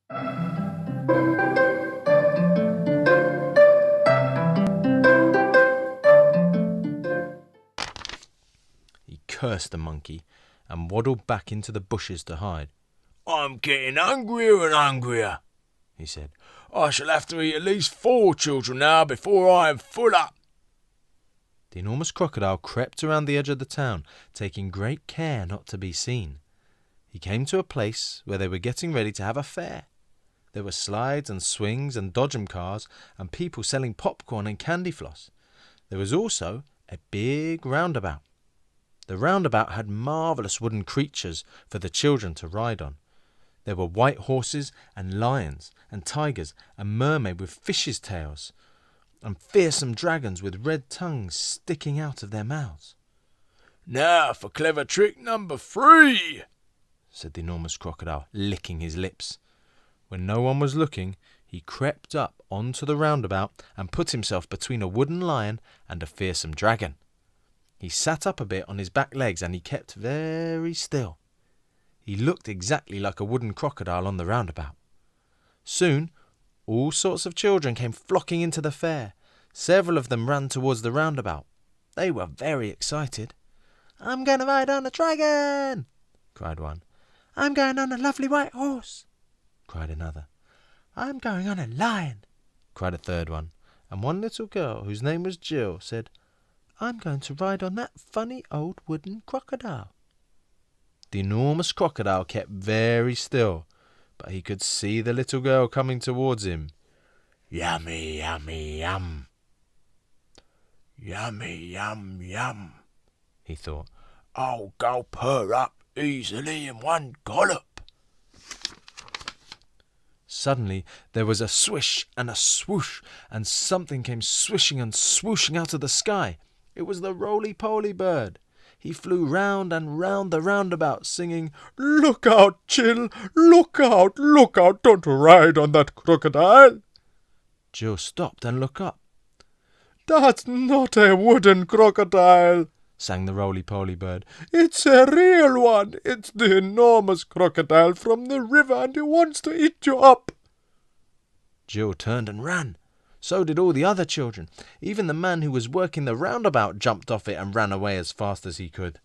He cursed the monkey and waddled back into the bushes to hide. "I'm getting hungrier and hungrier," he said. "I shall have to eat at least 4 children now before I am full up." The enormous crocodile crept around the edge of the town, taking great care not to be seen. He came to a place where they were getting ready to have a fair. There were slides and swings and dodgem cars and people selling popcorn and candy floss. There was also a big roundabout. The roundabout had marvellous wooden creatures for the children to ride on. There were white horses and lions and tigers and mermaids with fishes' tails and fearsome dragons with red tongues sticking out of their mouths. "Now for clever trick number 3, said the enormous crocodile, licking his lips. When no one was looking, he crept up onto the roundabout and put himself between a wooden lion and a fearsome dragon. He sat up a bit on his back legs and he kept very still. He looked exactly like a wooden crocodile on the roundabout. Soon, all sorts of children came flocking into the fair. Several of them ran towards the roundabout. They were very excited. "I'm going to ride on a dragon!" cried one. "I'm going on a lovely white horse!" cried another. "I'm going on a lion!" cried a third one. And one little girl, whose name was Jill, said, "I'm going to ride on that funny old wooden crocodile." The enormous crocodile kept very still, but he could see the little girl coming towards him. "Yummy, yummy, yum. Yummy, yum, yum," he thought. "I'll gulp her up easily in one gollop." Suddenly there was a swish and a swoosh, and something came swishing and swooshing out of the sky. It was the Roly-Poly Bird. He flew round and round the roundabout, singing, "Look out, Jill! Look out! Look out! Don't ride on that crocodile!" Jill stopped and looked up. "That's not a wooden crocodile," sang the Roly-Poly Bird. "It's a real one. It's the enormous crocodile from the river, and it wants to eat you up." Jill turned and ran. So did all the other children. Even the man who was working the roundabout jumped off it and ran away as fast as he could.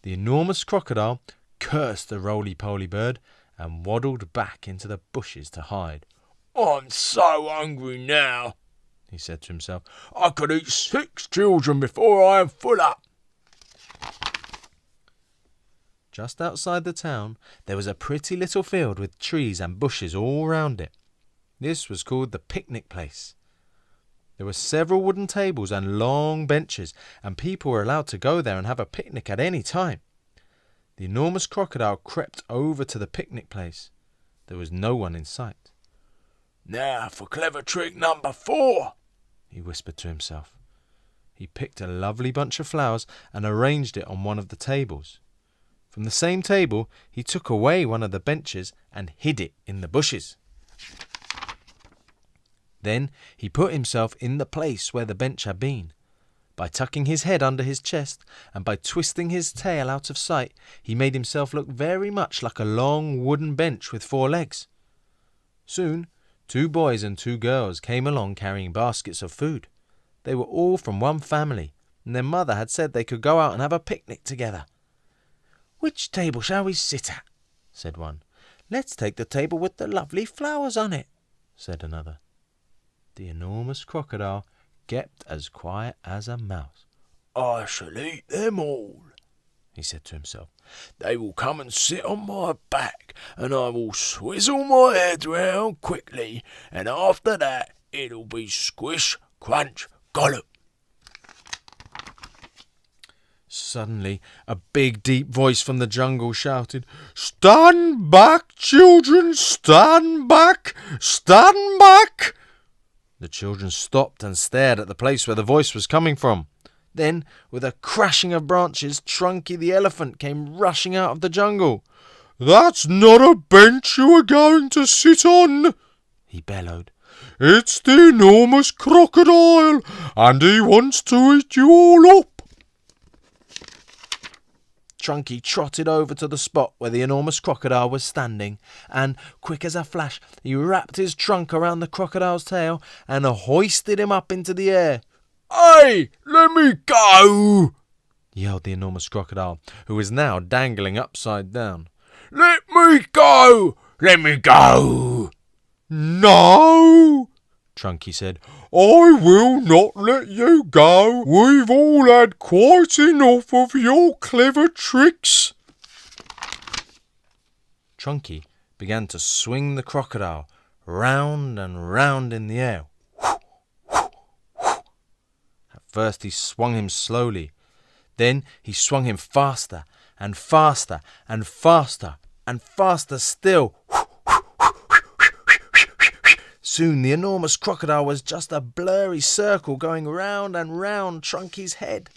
The enormous crocodile cursed the Roly-Poly Bird and waddled back into the bushes to hide. "I'm so hungry now," he said to himself. "I could eat 6 children before I am full up." Just outside the town, there was a pretty little field with trees and bushes all round it. This was called the picnic place. There were several wooden tables and long benches, and people were allowed to go there and have a picnic at any time. The enormous crocodile crept over to the picnic place. There was no one in sight. "Now for clever trick number 4, he whispered to himself. He picked a lovely bunch of flowers and arranged it on one of the tables. From the same table, he took away one of the benches and hid it in the bushes. Then he put himself in the place where the bench had been. By tucking his head under his chest and by twisting his tail out of sight, he made himself look very much like a long wooden bench with 4 legs. Soon, 2 boys and 2 girls came along carrying baskets of food. They were all from one family, and their mother had said they could go out and have a picnic together. "Which table shall we sit at?" said one. "Let's take the table with the lovely flowers on it," said another. The enormous crocodile kept as quiet as a mouse. "I shall eat them all," he said to himself. "They will come and sit on my back, and I will swizzle my head round quickly, and after that it'll be squish, crunch, gollop." Suddenly, a big, deep voice from the jungle shouted, "Stand back, children! Stand back! Stand back!" The children stopped and stared at the place where the voice was coming from. Then, with a crashing of branches, Trunky the elephant came rushing out of the jungle. "That's not a bench you are going to sit on," he bellowed. "It's the enormous crocodile, and he wants to eat you all up." Chunky trotted over to the spot where the enormous crocodile was standing, and, quick as a flash, he wrapped his trunk around the crocodile's tail and hoisted him up into the air. "Hey, let me go!" yelled the enormous crocodile, who was now dangling upside down. "Let me go! Let me go!" "No!" Chunky said. "I will not let you go. We've all had quite enough of your clever tricks." Chunky began to swing the crocodile round and round in the air. At first he swung him slowly. Then he swung him faster and faster and faster and faster still. Soon the enormous crocodile was just a blurry circle going round and round Chunky's head.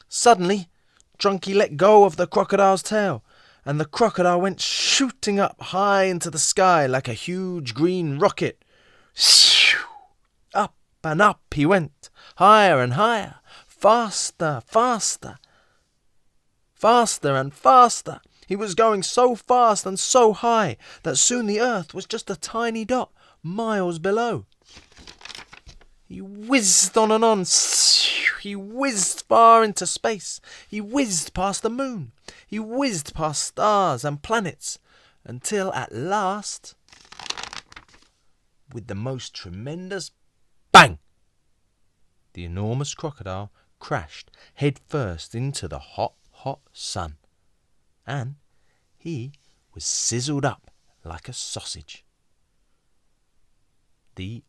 Suddenly, Chunky let go of the crocodile's tail, and the crocodile went shooting up high into the sky like a huge green rocket. Up and up he went, higher and higher, faster, faster, faster and faster. He was going so fast and so high that soon the earth was just a tiny dot miles below. He whizzed on and on. He whizzed far into space. He whizzed past the moon. He whizzed past stars and planets until at last, with the most tremendous bang, the enormous crocodile crashed head first into the hot, hot sun, and he was sizzled up like a sausage. The